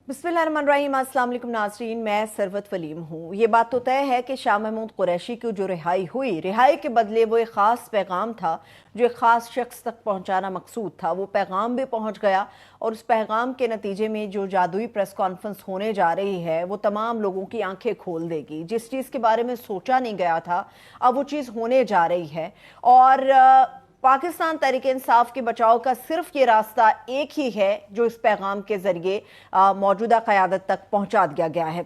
बिस्मिल्लाहिर्रहमानिर्रहीम। अस्सलाम वालेकुम नाज़रीन, मैं सरवत वलीम हूँ। ये बात तो तय है कि शाह महमूद कुरैशी की जो रिहाई हुई, रिहाई के बदले वो एक ख़ास पैगाम था जो एक ख़ास शख्स तक पहुँचाना मकसूद था। वो पैगाम भी पहुँच गया और उस पैगाम के नतीजे में जो जादुई प्रेस कॉन्फ्रेंस होने जा रही है वो तमाम लोगों की आंखें खोल देगी। जिस चीज़ के बारे में सोचा नहीं गया था अब वो चीज़ होने जा रही है। और पाकिस्तान तहरीक इंसाफ के बचाव का सिर्फ ये रास्ता एक ही है जो इस पैगाम के जरिए मौजूदा क़यादत तक पहुंचा दिया गया है।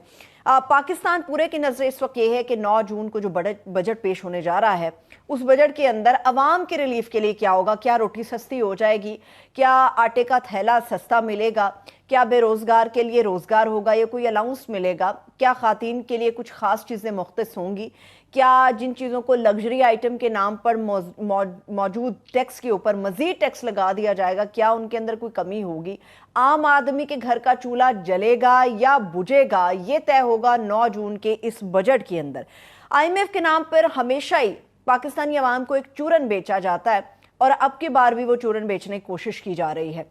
पाकिस्तान पूरे की नज़र इस वक्त ये है कि 9 जून को जो बजट पेश होने जा रहा है उस बजट के अंदर अवाम के रिलीफ के लिए क्या होगा। क्या रोटी सस्ती हो जाएगी, क्या आटे का थैला सस्ता मिलेगा, क्या बेरोज़गार के लिए रोज़गार होगा या कोई अलाउंस मिलेगा, क्या ख़ातीन के लिए कुछ ख़ास चीज़ें मुख्तस होंगी, क्या जिन चीज़ों को लग्जरी आइटम के नाम पर मौजूद टैक्स के ऊपर मज़ीद टैक्स लगा दिया जाएगा, क्या उनके अंदर कोई कमी होगी, आम आदमी के घर का चूल्हा जलेगा या बुझेगा, ये तय होगा 9 जून के इस बजट के अंदर। IMF के नाम पर हमेशा ही पाकिस्तानी अवाम को एक चूरन बेचा जाता है और अब की बार भी वो चूरन बेचने की कोशिश की जा रही है।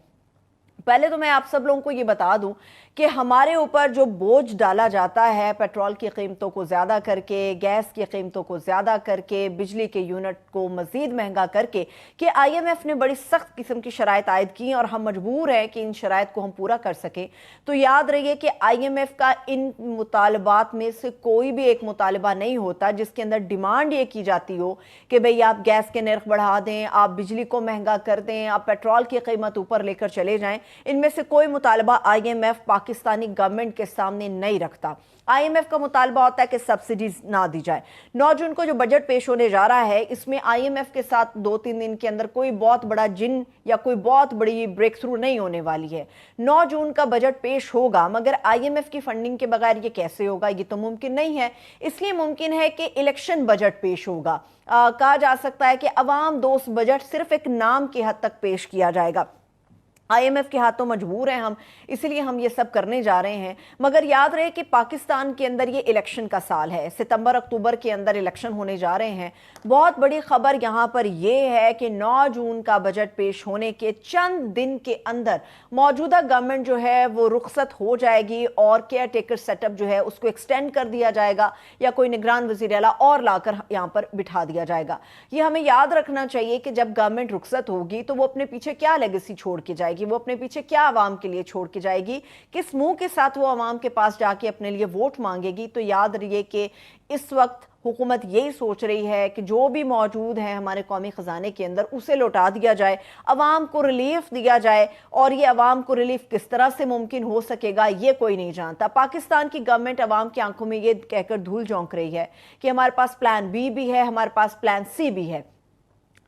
पहले तो मैं आप सब लोगों को ये बता दूं कि हमारे ऊपर जो बोझ डाला जाता है पेट्रोल की कीमतों को ज़्यादा करके, गैस की कीमतों को ज़्यादा करके, बिजली के यूनिट को मज़ीद महंगा करके, कि IMF ने बड़ी सख्त किस्म की शराइत आयद की और हम मजबूर हैं कि इन शराइत को हम पूरा कर सकें। तो याद रहिए कि IMF का इन मुतालबात में से कोई भी एक मुतालबा नहीं होता जिसके अंदर डिमांड ये की जाती हो कि भाई आप गैस के नर्ख बढ़ा दें, आप बिजली को महंगा कर दें, आप पेट्रोल की कीमत ऊपर लेकर चले जाएं। इनमें से कोई मुतालबा IMF पाकिस्तानी गवर्नमेंट के सामने नहीं रखता। IMF का मुतालबा होता है कि सब्सिडीज ना दी जाए। 9 जून को जो बजट पेश होने जा रहा है इसमें IMF के साथ 2-3 दिन के अंदर कोई बहुत बड़ा जिन या कोई बहुत बड़ी ब्रेक थ्रू नहीं होने वाली है। 9 जून का बजट पेश होगा मगर IMF की फंडिंग के बगैर ये कैसे होगा, ये तो मुमकिन नहीं है। इसलिए मुमकिन है कि इलेक्शन बजट पेश होगा। कहा जा सकता है कि अवाम दोस्त बजट सिर्फ एक नाम की हद तक पेश किया जाएगा। IMF के हाथों मजबूर हैं हम, इसलिए हम ये सब करने जा रहे हैं। मगर याद रहे कि पाकिस्तान के अंदर ये इलेक्शन का साल है, सितंबर अक्टूबर के अंदर इलेक्शन होने जा रहे हैं। बहुत बड़ी खबर यहाँ पर यह है कि 9 जून का बजट पेश होने के चंद दिन के अंदर मौजूदा गवर्नमेंट जो है वो रुखसत हो जाएगी और केयर टेकर सेटअप जो है उसको एक्सटेंड कर दिया जाएगा या कोई निगरान वज़ीर आला और लाकर यहाँ पर बिठा दिया जाएगा। ये हमें याद रखना चाहिए कि जब गवर्नमेंट रुखसत होगी तो वो अपने पीछे क्या लेगेसी छोड़ के जाएगी, वो अपने पीछे क्या आवाम के लिए छोड़ के जाएगी, किस मुंह के साथ वो आवाम के पास जाके अपने लिए वोट मांगेगी। तो याद रहिए कि इस वक्त हुकूमत यही सोच रही है कि जो भी मौजूद है हमारे कौमी खजाने के अंदर उसे लौटा दिया जाए, अवाम को रिलीफ दिया जाए। और ये अवाम को रिलीफ किस तरह से मुमकिन हो सकेगा ये कोई नहीं जानता। पाकिस्तान की गवर्नमेंट अवाम की आंखों में ये कहकर धूल झोंक रही है कि हमारे पास प्लान बी भी है, हमारे पास प्लान सी भी है।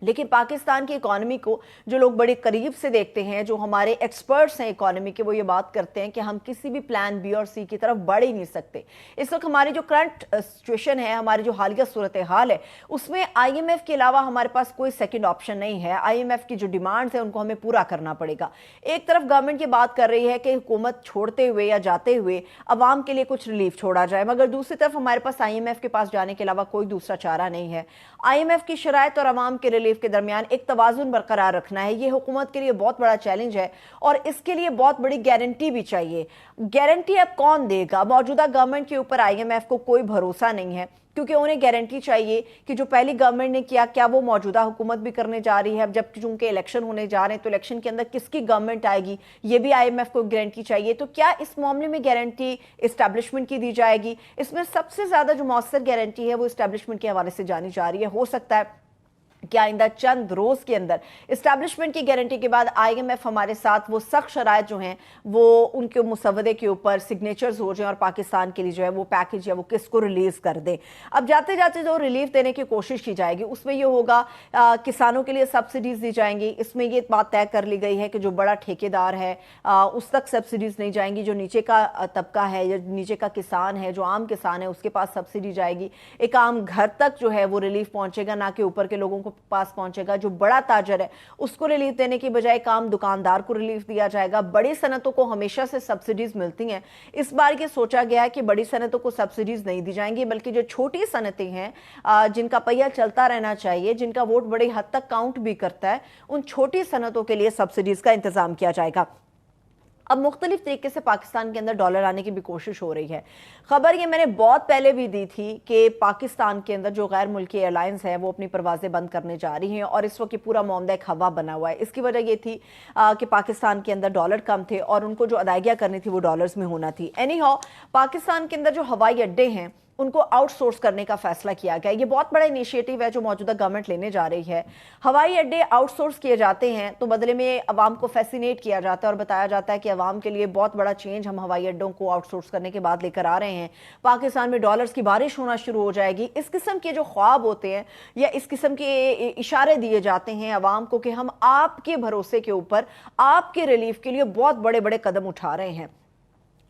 लेकिन पाकिस्तान की इकॉनमी को जो लोग बड़े करीब से देखते हैं, जो हमारे एक्सपर्ट्स हैं इकॉनमी के, वो ये बात करते हैं कि हम किसी भी प्लान बी और सी की तरफ बढ़ ही नहीं सकते। इस वक्त हमारी जो करंट सिचुएशन है, हमारी जो हालिया सूरत हाल है, उसमें IMF के अलावा हमारे पास कोई सेकंड ऑप्शन नहीं है। IMF की जो डिमांड्स है उनको हमें पूरा करना पड़ेगा। एक तरफ गवर्नमेंट ये बात कर रही है कि हुकूमत छोड़ते हुए या जाते हुए अवाम के लिए कुछ रिलीफ छोड़ा जाए, मगर दूसरी तरफ हमारे पास IMF के पास जाने के अलावा कोई दूसरा चारा नहीं है। IMF की शराइत और अवाम के रिलीफ के दरमियान एक तवाजुन बरकरार रखना है, ये हुकूमत के लिए बहुत बड़ा चैलेंज है और इसके लिए बहुत बड़ी गारंटी भी चाहिए। गारंटी अब कौन देगा? मौजूदा गवर्नमेंट के ऊपर IMF को कोई भरोसा नहीं है, क्योंकि उन्हें गारंटी चाहिए कि जो पहली गवर्नमेंट ने किया क्या वो मौजूदा हुकूमत भी करने जा रही है। अब जब चूंकि इलेक्शन होने जा रहे हैं तो इलेक्शन के अंदर किसकी गवर्नमेंट आएगी ये भी IMF को गारंटी चाहिए। तो क्या इस मामले में गारंटी इस्टेब्लिशमेंट की दी जाएगी? इसमें सबसे ज्यादा जो मौसर गारंटी है वो इस्टेब्लिशमेंट के हवाले से जानी जा रही है। हो सकता है कि आइंदा चंद रोज के अंदर इस्टेब्लिशमेंट की गारंटी के बाद IMF हमारे साथ वो सख्त शराइत जो हैं वो उनके मुसवदे के ऊपर सिग्नेचर्स हो जाएं और पाकिस्तान के लिए जो है वो पैकेज या वो किसको रिलीज कर दें। अब जाते जाते जो रिलीफ देने की कोशिश की जाएगी उसमें ये होगा किसानों के लिए सब्सिडीज दी जाएंगी। इसमें ये बात तय कर ली गई है कि जो बड़ा ठेकेदार है उस तक सब्सिडीज नहीं जाएंगी, जो नीचे का तबका है या नीचे का किसान है, जो आम किसान है उसके पास सब्सिडी जाएगी। एक आम घर तक जो है वो रिलीफ पहुंचेगा, ना कि ऊपर के लोगों को पास पहुंचेगा। जो बड़ा ताजर है उसको रिलीफ देने की बजाय काम दुकानदार को रिलीफ दिया जाएगा। बड़ी सनतों को हमेशा से सब्सिडीज मिलती हैं, इस बार ये सोचा गया है कि बड़ी सनतों को सब्सिडीज नहीं दी जाएंगी, बल्कि जो छोटी सनतें हैं जिनका पहिया चलता रहना चाहिए, जिनका वोट बड़ी हद तक काउंट भी करता है, उन छोटी सनतों के लिए सब्सिडीज का इंतजाम किया जाएगा। अब मुख्तलिफ तरीके से पाकिस्तान के अंदर डॉलर आने की भी कोशिश हो रही है। खबर ये मैंने बहुत पहले भी दी थी कि पाकिस्तान के अंदर जो गैर मुल्की एयरलाइंस हैं वो अपनी परवाजें बंद करने जा रही हैं और इस वक्त ये पूरा मामला एक हवा बना हुआ है। इसकी वजह ये थी कि पाकिस्तान के अंदर डॉलर कम थे और उनको जो अदायगियाँ करनी थी वो डॉलर्स में होना थी। एनी हाउ, पाकिस्तान के अंदर जो हवाई अड्डे हैं उनको आउटसोर्स करने का फैसला किया गया। ये बहुत बड़ा इनिशिएटिव है जो मौजूदा गवर्नमेंट लेने जा रही है। हवाई अड्डे आउटसोर्स किए जाते हैं तो बदले में अवाम को फैसिनेट किया जाता है और बताया जाता है कि अवाम के लिए बहुत बड़ा चेंज हम हवाई अड्डों को आउटसोर्स करने के बाद लेकर आ रहे हैं। पाकिस्तान में डॉलर्स की बारिश होना शुरू हो जाएगी। इस किस्म के जो ख्वाब होते हैं या इस किस्म के इशारे दिए जाते हैं अवाम को कि हम आपके भरोसे के ऊपर आपके रिलीफ के लिए बहुत बड़े बड़े कदम उठा रहे हैं।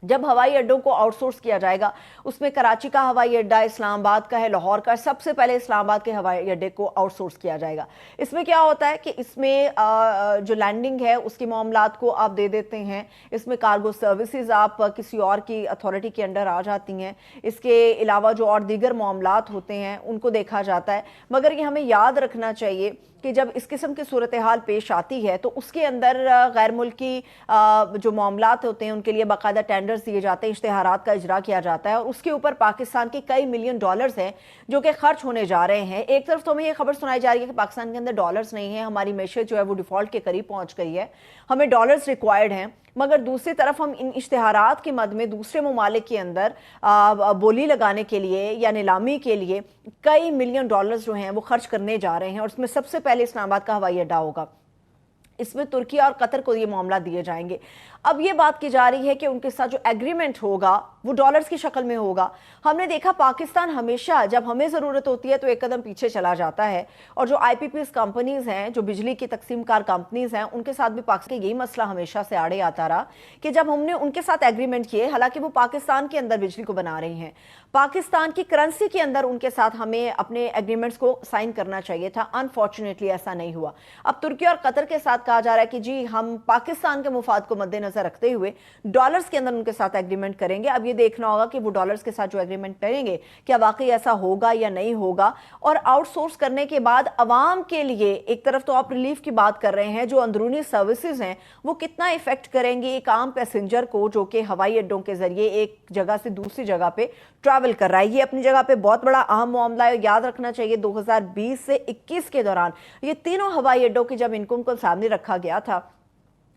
जब हवाई अड्डों को आउटसोर्स किया जाएगा, उसमें कराची का हवाई अड्डा, इस्लामाबाद का है, लाहौर का, सबसे पहले इस्लामाबाद के हवाई अड्डे को आउटसोर्स किया जाएगा। इसमें क्या होता है कि इसमें जो लैंडिंग है उसकी मामलात को आप दे देते हैं, इसमें कार्गो सर्विसेज आप किसी और की अथॉरिटी के अंडर आ जाती हैं, इसके अलावा जो और दीगर मामलात होते हैं उनको देखा जाता है। मगर ये हमें याद रखना चाहिए कि जब इस किस्म की सूरत हाल पेश आती है तो उसके अंदर गैर मुल्की जो मामलात होते हैं उनके लिए बाकायदा टेंडर्स दिए जाते हैं, इश्तिहारात का इजरा किया जाता है और उसके ऊपर पाकिस्तान के कई मिलियन डॉलर्स हैं जो कि खर्च होने जा रहे हैं। एक तरफ तो हमें ये खबर सुनाई जा रही है कि पाकिस्तान के अंदर डॉलर्स नहीं है, हमारी मैशत जो है वो डिफॉल्ट के करीब पहुंच गई है, हमें डॉलर्स रिक्वायर्ड हैं। मगर दूसरी तरफ हम इन इश्तिहारात के मद में दूसरे ममालिक के अंदर बोली लगाने के लिए या नीलामी के लिए कई मिलियन डॉलर्स जो हैं वो खर्च करने जा रहे हैं और उसमें सबसे पहले इस्लामाबाद का हवाई अड्डा होगा। इसमें तुर्की और कतर को ये मामला दिए जाएंगे। अब ये बात की जा रही है कि उनके साथ जो एग्रीमेंट होगा वो डॉलर्स की शक्ल में होगा। हमने देखा पाकिस्तान हमेशा जब हमें ज़रूरत होती है तो एक कदम पीछे चला जाता है और जो IPPs कंपनीज हैं, जो बिजली की तकसीम कार कंपनीज हैं, उनके साथ भी पाकिस्तान का यही मसला हमेशा से आड़े आता रहा कि जब हमने उनके साथ एग्रीमेंट किए, हालांकि वो पाकिस्तान के अंदर बिजली को बना रही हैं, पाकिस्तान की करेंसी के अंदर उनके साथ हमें अपने एग्रीमेंट्स को साइन करना चाहिए था। अनफॉर्चुनेटली ऐसा नहीं हुआ। अब तुर्की और कतर के साथ कहा जा रहा है कि जी हम पाकिस्तान के मुफाद को मद्देनजर रखते हुए डॉलर्स के अंदर उनके साथ एग्रीमेंट करेंगे। अब ये देखना होगा कि वो डॉलर्स के साथ जो एग्रीमेंट करेंगे क्या वाकई ऐसा होगा या नहीं होगा। और आउटसोर्स करने के बाद अवाम के लिए एक तरफ तो आप रिलीफ की बात कर रहे हैं, जो अंदरूनी सर्विसेज हैं वो कितना इफेक्ट करेंगे एक आम पैसेंजर को जो कि हवाई अड्डों के जरिए एक जगह से दूसरी जगह पे ट्रैवल कर रहा है। ये अपनी जगह पे बहुत बड़ा अहम मामला है। याद रखना चाहिए 2020 से 21 के दौरान ये तीनों हवाई अड्डों की जब इनकम को सामने रखा गया था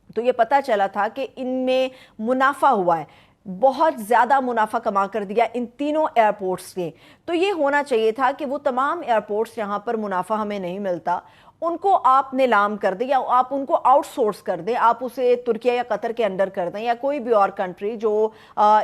तो ये पता चला था कि इनमें मुनाफा हुआ है, बहुत ज़्यादा मुनाफा कमा कर दिया इन तीनों एयरपोर्ट्स ने। तो ये होना चाहिए था कि वो तमाम एयरपोर्ट्स जहाँ पर मुनाफा हमें नहीं मिलता उनको आप नीलाम कर दें या आप उनको आउटसोर्स कर दें, आप उसे तुर्की या कतर के अंडर कर दें या कोई भी और कंट्री जो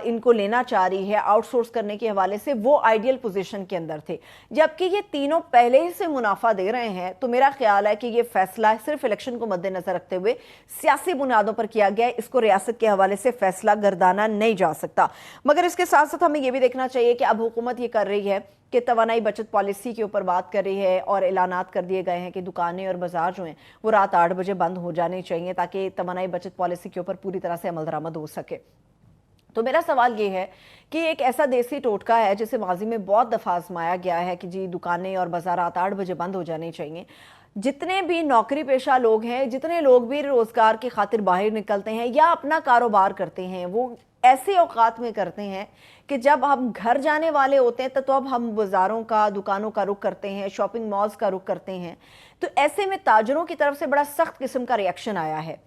इनको लेना चाह रही है आउटसोर्स करने के हवाले से, वो आइडियल पोजीशन के अंदर थे। जबकि ये तीनों पहले ही से मुनाफा दे रहे हैं तो मेरा ख्याल है कि ये फैसला सिर्फ इलेक्शन को मद्देनजर रखते हुए सियासी बुनियादों पर किया गया है। इसको रियासत के हवाले से फैसला गर्दाना नहीं जा सकता। मगर इसके साथ साथ हमें यह भी देखना चाहिए कि अब हुकूमत ये कर रही है कि तवानाई बचत पॉलिसी के ऊपर बात कर रही है और ऐलानात कर दिए गए हैं कि दुकानें और बाजार जो हैं वो रात 8 बजे बंद हो जाने चाहिए ताकि तवानाई बचत पॉलिसी के ऊपर पूरी तरह से अमल दरामद हो सके। तो मेरा सवाल ये है कि एक ऐसा देसी टोटका है जिसे माजी में बहुत दफ़ा आजमाया गया है कि जी दुकानें और बाजार रात 8 बजे बंद हो जाने चाहिए। जितने भी नौकरी पेशा लोग हैं, जितने लोग भी रोज़गार की खातिर बाहर निकलते हैं या अपना कारोबार करते हैं, वो ऐसे औकात में करते हैं कि जब हम घर जाने वाले होते हैं तो अब हम बाज़ारों का, दुकानों का रुख करते हैं, शॉपिंग मॉल्स का रुख करते हैं। तो ऐसे में ताजरों की तरफ से बड़ा सख्त किस्म का रिएक्शन आया है।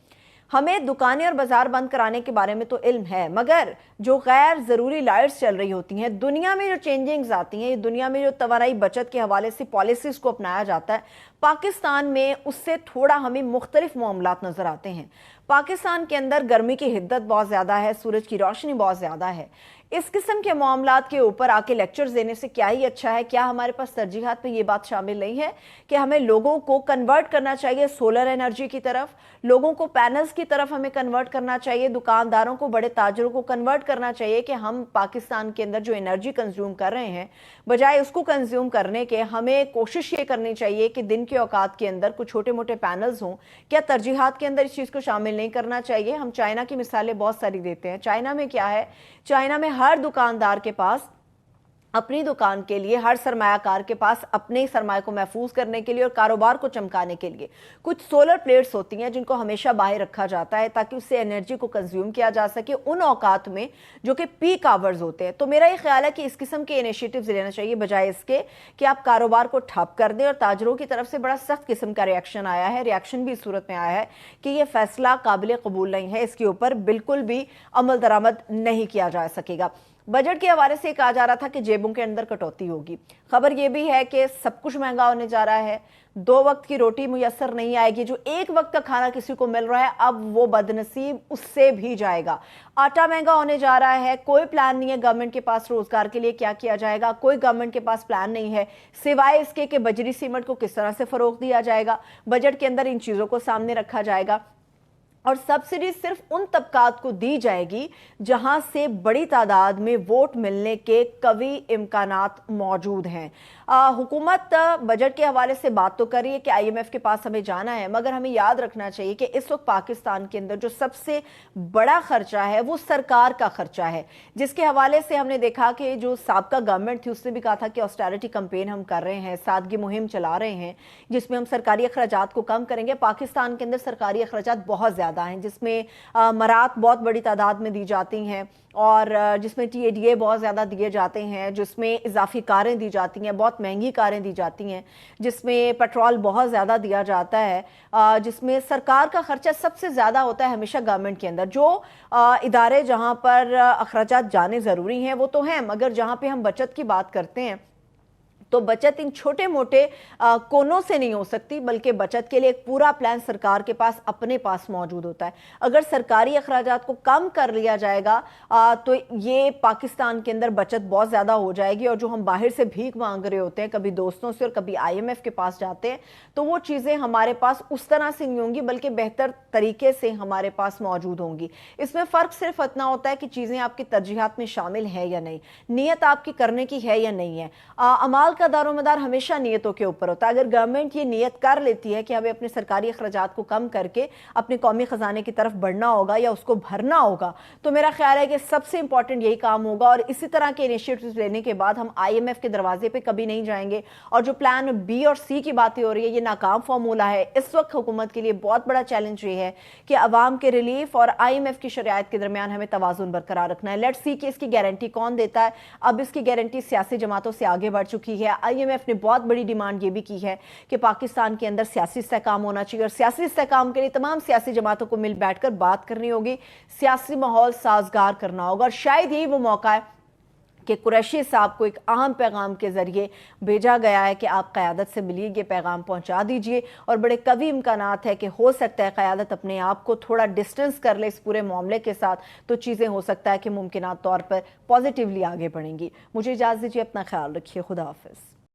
हमें दुकानें और बाजार बंद कराने के बारे में तो इल्म है, मगर जो गैर ज़रूरी लाइट्स चल रही होती हैं, दुनिया में जो चेंजिंग्स आती हैं, दुनिया में जो तवानाई बचत के हवाले से पॉलिसीज़ को अपनाया जाता है, पाकिस्तान में उससे थोड़ा हमें मुख्तलिफ मामलात नज़र आते हैं। पाकिस्तान के अंदर गर्मी की हिद्दत बहुत ज़्यादा है, सूरज की रोशनी बहुत ज़्यादा है। इस किस्म के मामलात के ऊपर आके लेक्चर्स देने से क्या ही अच्छा है। क्या हमारे पास तरजीहात पे ये बात शामिल नहीं है कि हमें लोगों को कन्वर्ट करना चाहिए सोलर एनर्जी की तरफ, लोगों को पैनल्स की तरफ हमें कन्वर्ट करना चाहिए, दुकानदारों को, बड़े ताजरों को कन्वर्ट करना चाहिए कि हम पाकिस्तान के अंदर जो एनर्जी कंज्यूम कर रहे हैं, बजाय उसको कंज्यूम करने के हमें कोशिश ये करनी चाहिए कि दिन के औकात के अंदर कुछ छोटे मोटे पैनल्स हों। क्या तरजीहात के अंदर इस चीज़ को शामिल नहीं करना चाहिए? हम चाइना की मिसालें बहुत सारी देते हैं। चाइना में क्या है, चाइना में हर दुकानदार के पास अपनी दुकान के लिए, हर सरमायाकार के पास अपने सरमाए को महफूज करने के लिए और कारोबार को चमकाने के लिए कुछ सोलर प्लेट्स होती हैं जिनको हमेशा बाहर रखा जाता है ताकि उससे एनर्जी को कंज्यूम किया जा सके उन औकात में जो कि पीक आवर्स होते हैं। तो मेरा ये ख्याल है कि इस किस्म के इनिशिएटिव्स लेना चाहिए, बजाय इसके कि आप कारोबार को ठप कर दें। और ताजरों की तरफ से बड़ा सख्त किस्म का रिएक्शन आया है, रिएक्शन भी इस सूरत में आया है कि यह फैसला काबिल कबूल नहीं है, इसके ऊपर बिल्कुल भी अमल दरामद नहीं किया जा सकेगा। बजट के हवाले से कहा जा रहा था कि जेबों के अंदर कटौती होगी। खबर यह भी है कि सब कुछ महंगा होने जा रहा है, 2 वक्त की रोटी मुयस्सर नहीं आएगी। जो 1 वक्त का खाना किसी को मिल रहा है अब वो बदनसीब उससे भी जाएगा। आटा महंगा होने जा रहा है, कोई प्लान नहीं है गवर्नमेंट के पास रोजगार के लिए क्या किया जाएगा, कोई गवर्नमेंट के पास प्लान नहीं है सिवाय इसके कि बजरी सीमेंट को किस तरह से फरोग दिया जाएगा। बजट के अंदर इन चीजों को सामने रखा जाएगा और सब्सिडी सिर्फ उन तबकात को दी जाएगी जहां से बड़ी तादाद में वोट मिलने के कवी इम्कानात मौजूद हैं। हुकूमत बजट के हवाले से बात तो कर रही है कि IMF के पास हमें जाना है, मगर हमें याद रखना चाहिए कि इस वक्त पाकिस्तान के अंदर जो सबसे बड़ा खर्चा है वो सरकार का खर्चा है, जिसके हवाले से हमने देखा कि जो साबका गवर्नमेंट थी उसने भी कहा था कि ऑस्टेरिटी कैंपेन हम कर रहे हैं, सादगी मुहिम चला रहे हैं जिसमें हम सरकारी अखराजात को कम करेंगे। पाकिस्तान के अंदर सरकारी अखराजात बहुत ज़्यादा हैं, जिसमें मरात बहुत बड़ी तादाद में दी जाती हैं और जिसमें TADA बहुत ज़्यादा दिए जाते हैं, जिसमें इजाफी कारें दी जाती हैं, बहुत महंगी कारें दी जाती हैं, जिसमें पेट्रोल बहुत ज़्यादा दिया जाता है, जिसमें सरकार का खर्चा सबसे ज़्यादा होता है हमेशा गवर्नमेंट के अंदर। जो इदारे जहाँ पर अखराजात जाने ज़रूरी हैं वो तो हैं, मगर जहाँ पे हम बचत की बात करते हैं तो बचत इन छोटे मोटे कोनों से नहीं हो सकती, बल्कि बचत के लिए एक पूरा प्लान सरकार के पास अपने पास मौजूद होता है। अगर सरकारी अखराजात को कम कर लिया जाएगा तो ये पाकिस्तान के अंदर बचत बहुत ज़्यादा हो जाएगी और जो हम बाहर से भीख मांग रहे होते हैं, कभी दोस्तों से और कभी IMF के पास जाते हैं, तो वो चीज़ें हमारे पास उस तरह से नहीं होंगी बल्कि बेहतर तरीके से हमारे पास मौजूद होंगी। इसमें फ़र्क सिर्फ इतना होता है कि चीज़ें आपकी तरजीहात में शामिल है या नहीं, नीयत आपकी करने की है या नहीं है। अमाल का दारोमदार हमेशा नीयतों के ऊपर होता है। अगर गवर्नमेंट ये नीयत कर लेती है कि हमें अपने सरकारी अखराजात को कम करके अपने कौमी खजाने की तरफ बढ़ना होगा या उसको भरना होगा, तो मेरा ख्याल है कि सबसे इंपॉर्टेंट यही काम होगा। और इसी तरह के इनिशिएटिव्स लेने के बाद हम IMF के दरवाजे पे कभी नहीं जाएंगे। और जो प्लान B और C की बातें हो रही है, ये नाकाम फार्मूला है। इस वक्त हुकूमत के लिए बहुत बड़ा चैलेंज ये है कि अवाम के रिलीफ और IMF की शराइत के दरमियान हमें तवाज़ुन बरकरार रखना है। लेट्स सी कि इसकी गारंटी कौन देता है। अब इसकी गारंटी सियासी जमातों से आगे बढ़ चुकी है। IMF ने बहुत बड़ी डिमांड ये भी की है कि पाकिस्तान के अंदर सियासी इस्तेहकाम होना चाहिए और सियासी इस्तेहकाम के लिए तमाम सियासी जमातों को मिल बैठकर बात करनी होगी, सियासी माहौल साजगार करना होगा। और शायद यही वो मौका है कि कुरैशी साहब को एक अहम पैगाम के जरिए भेजा गया है कि आप क़यादत से मिलिए, ये पैगाम पहुंचा दीजिए। और बड़े कवी इम्कानात है कि हो सकता है क़यादत अपने आप को थोड़ा डिस्टेंस कर ले इस पूरे मामले के साथ, तो चीज़ें हो सकता है कि मुमकिन तौर पर पॉजिटिवली आगे बढ़ेंगी। मुझे इजाज़त दीजिए, अपना ख्याल रखिए, खुदा हाफिज़।